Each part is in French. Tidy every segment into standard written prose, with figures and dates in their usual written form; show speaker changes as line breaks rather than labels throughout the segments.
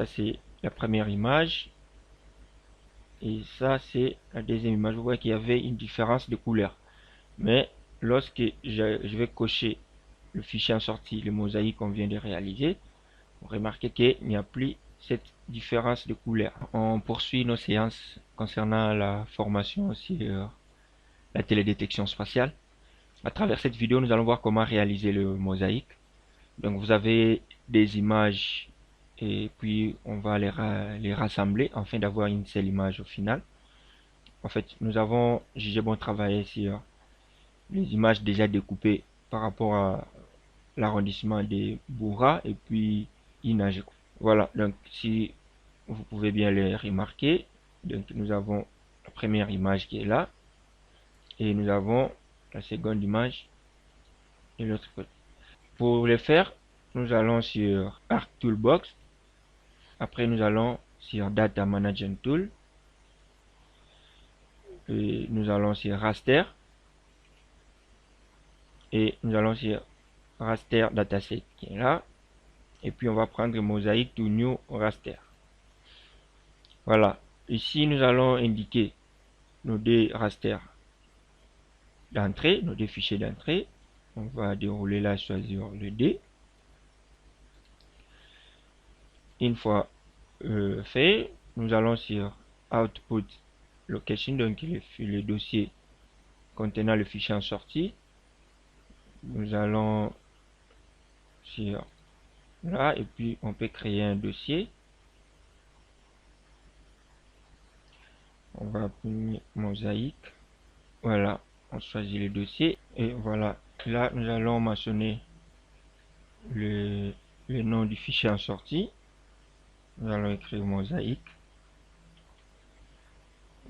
Ça c'est la première image. Et ça c'est la deuxième image. Vous voyez qu'il y avait une différence de couleur. Mais lorsque je vais cocher le fichier en sortie, le mosaïque qu'on vient de réaliser, vous remarquez qu'il n'y a plus cette différence de couleur. On poursuit nos séances concernant la formation sur la télédétection spatiale. À travers cette vidéo, nous allons voir comment réaliser le mosaïque. Donc vous avez des images et puis on va les rassembler afin d'avoir une seule image au final. En fait, nous avons jugé bon travailler sur les images déjà découpées par rapport à l'arrondissement des Bourras et puis Inage. Voilà, donc si vous pouvez bien les remarquer, donc nous avons la première image qui est là et nous avons la seconde image de l'autre côté. Pour le faire, nous allons sur Arc Toolbox. Après, nous allons sur Data Management Tool. Et nous allons sur Raster. Et nous allons sur Raster Dataset qui est là. Et puis, on va prendre Mosaic to New Raster. Voilà. Ici, nous allons indiquer nos deux rasters d'entrée, nos deux fichiers d'entrée. On va dérouler là, choisir le D. Une fois fait, nous allons sur Output Location, donc le dossier contenant le fichier en sortie. Nous allons sur là et puis on peut créer un dossier. On va appeler mosaïque. Voilà, on choisit le dossier et voilà. Là, nous allons mentionner le nom du fichier en sortie. Nous allons écrire mosaïque.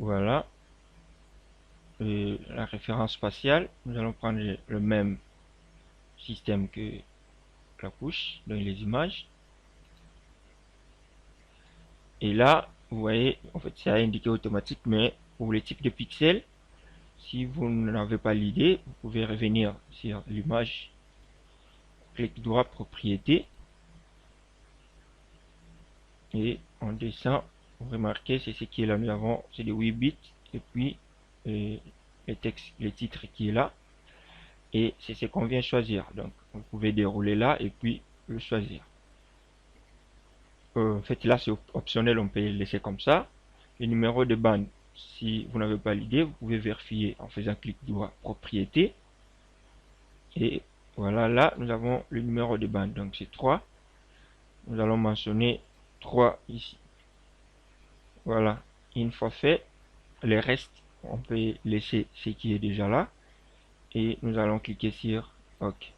Voilà. Et la référence spatiale, nous allons prendre le même système que la couche, dans les images. Et là, vous voyez, en fait, c'est indiqué automatique, mais pour les types de pixels, si vous n'avez pas l'idée, vous pouvez revenir sur l'image, clic droit, propriété, et on descend. Vous remarquez, c'est ce qui est là. Nous avons, c'est des 8 bits, et puis les textes, les titres qui est là, et c'est ce qu'on vient choisir. Donc, vous pouvez dérouler là, et puis le choisir. En fait, là, c'est optionnel, on peut le laisser comme ça. Le numéro de bande, si vous n'avez pas l'idée, vous pouvez vérifier en faisant clic droit, propriété. Et voilà, là, nous avons le numéro de bande. Donc, c'est 3. Nous allons mentionner 3 ici. Voilà. Une fois fait, les restes, on peut laisser ce qui est déjà là. Et nous allons cliquer sur OK.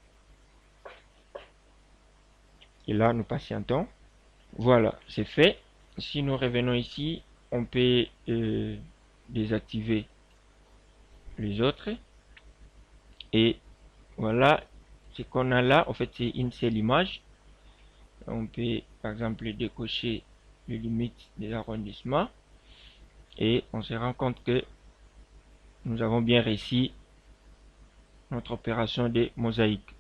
Et là, nous patientons. Voilà, c'est fait. Si nous revenons ici, on peut désactiver les autres. Et voilà, ce qu'on a là, en fait, c'est une seule image. On peut, par exemple, décocher les limites des arrondissements. Et on se rend compte que nous avons bien réussi notre opération de mosaïque.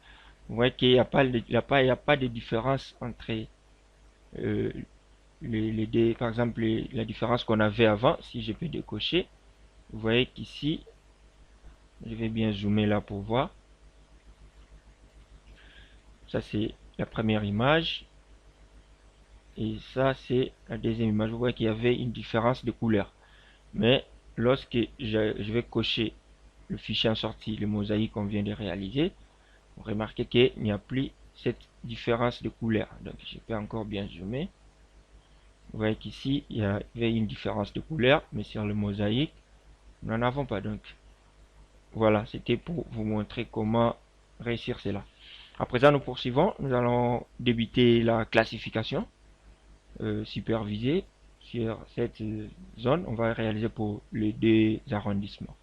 Vous voyez qu'il n'y a pas de différence entre les deux, par exemple, la différence qu'on avait avant. Si je peux décocher, vous voyez qu'ici, je vais bien zoomer là pour voir. Ça, c'est la première image. Et ça, c'est la deuxième image. Vous voyez qu'il y avait une différence de couleur. Mais lorsque je vais cocher le fichier en sortie, le mosaïque qu'on vient de réaliser, vous remarquez qu'il n'y a plus cette différence de couleur. Donc, je peux encore bien zoomer. Vous voyez qu'ici, il y avait une différence de couleur, mais sur le mosaïque, nous n'en avons pas. Donc, voilà, c'était pour vous montrer comment réussir cela. À présent, nous poursuivons. Nous allons débuter la classification supervisée sur cette zone. On va réaliser pour les deux arrondissements.